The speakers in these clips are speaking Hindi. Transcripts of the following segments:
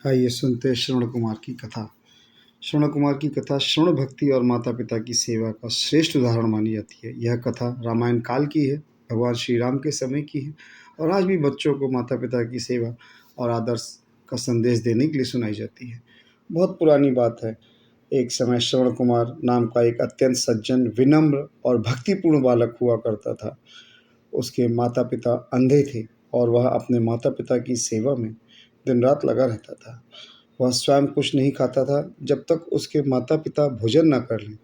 आइए सुनते हैं श्रवण कुमार की कथा। श्रवण कुमार की कथा श्रवण भक्ति और माता पिता की सेवा का श्रेष्ठ उदाहरण मानी जाती है। यह कथा रामायण काल की है, भगवान श्री राम के समय की है और आज भी बच्चों को माता पिता की सेवा और आदर्श का संदेश देने के लिए सुनाई जाती है। बहुत पुरानी बात है। एक समय श्रवण कुमार नाम का एक अत्यंत सज्जन, विनम्र और भक्तिपूर्ण बालक हुआ करता था। उसके माता पिता अंधे थे और वह अपने माता पिता की सेवा में दिन रात लगा रहता था। वह स्वयं कुछ नहीं खाता था जब तक उसके माता पिता भोजन न कर लें।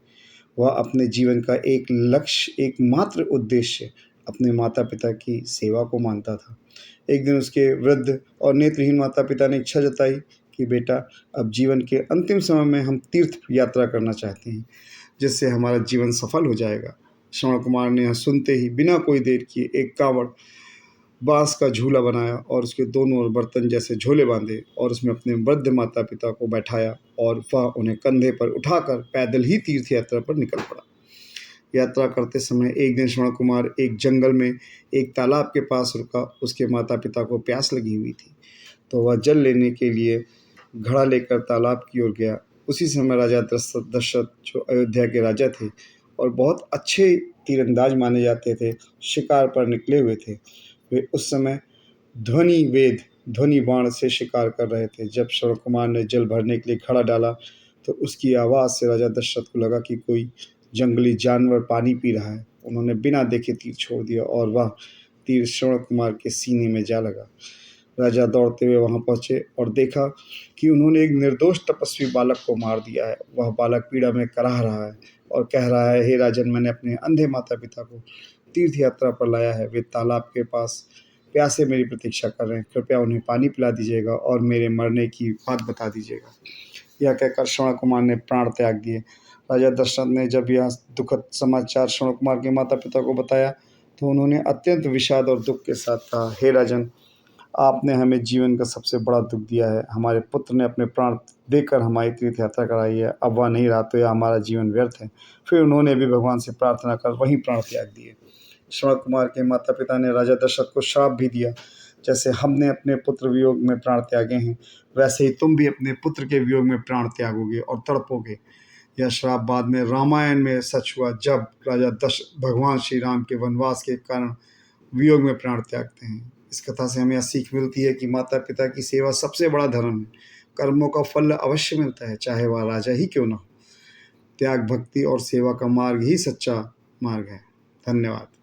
वह अपने जीवन का एक लक्ष्य, एकमात्र उद्देश्य अपने माता पिता की सेवा को मानता था। एक दिन उसके वृद्ध और नेत्रहीन माता पिता ने इच्छा जताई कि बेटा, अब जीवन के अंतिम समय में हम तीर्थ यात्रा करना चाहते हैं, जिससे हमारा जीवन सफल हो जाएगा। श्रवण कुमार ने यह सुनते ही बिना कोई देर किए एक कावड़, बांस का झूला बनाया और उसके दोनों ओर बर्तन जैसे झोले बांधे और उसमें अपने वृद्ध माता पिता को बैठाया और वह उन्हें कंधे पर उठाकर पैदल ही तीर्थ यात्रा पर निकल पड़ा। यात्रा करते समय एक दिन श्रवण कुमार एक जंगल में एक तालाब के पास रुका। उसके माता पिता को प्यास लगी हुई थी, तो वह जल लेने के लिए घड़ा लेकर तालाब की ओर गया। उसी समय राजा दशरथ, जो अयोध्या के राजा थे और बहुत अच्छे तीरंदाज माने जाते थे, शिकार पर निकले हुए थे। वे उस समय ध्वनि बाण से शिकार कर रहे थे। जब श्रवण कुमार ने जल भरने के लिए घड़ा डाला तो उसकी आवाज़ से राजा दशरथ को लगा कि कोई जंगली जानवर पानी पी रहा है। उन्होंने बिना देखे तीर छोड़ दिया और वह तीर श्रवण कुमार के सीने में जा लगा। राजा दौड़ते हुए वहां पहुंचे और देखा कि उन्होंने एक निर्दोष तपस्वी बालक को मार दिया है। वह बालक पीड़ा में कराह रहा है और कह रहा है, हे राजन, मैंने अपने अंधे माता पिता को तीर्थ यात्रा पर लाया है। वे तालाब के पास प्यासे मेरी प्रतीक्षा कर रहे हैं। कृपया उन्हें पानी पिला दीजिएगा और मेरे मरने की बात बता दीजिएगा। यह कहकर श्रवण कुमार ने प्राण त्याग दिए। राजा दशरथ ने जब यह दुखद समाचार श्रवण कुमार के माता पिता को बताया तो उन्होंने अत्यंत विषाद और दुख के साथ कहा, हे राजन, आपने हमें जीवन का सबसे बड़ा दुख दिया है। हमारे पुत्र ने अपने प्राण देकर हमारी तीर्थ यात्रा कराई है। अब वह नहीं रहा तो यह हमारा जीवन व्यर्थ है। फिर उन्होंने भी भगवान से प्रार्थना कर वहीं प्राण त्याग दिए। श्रवण कुमार के माता पिता ने राजा दशरथ को श्राप भी दिया, जैसे हमने अपने पुत्र वियोग में प्राण त्यागे हैं, वैसे ही तुम भी अपने पुत्र के वियोग में प्राण त्यागोगे और तड़पोगे। यह श्राप बाद में रामायण में सच हुआ, जब राजा भगवान श्री राम के वनवास के कारण वियोग में प्राण त्यागते हैं। इस कथा से हमें यह सीख मिलती है कि माता पिता की सेवा सबसे बड़ा धर्म है। कर्मों का फल अवश्य मिलता है, चाहे वह राजा ही क्यों न हो। त्याग, भक्ति और सेवा का मार्ग ही सच्चा मार्ग है। धन्यवाद।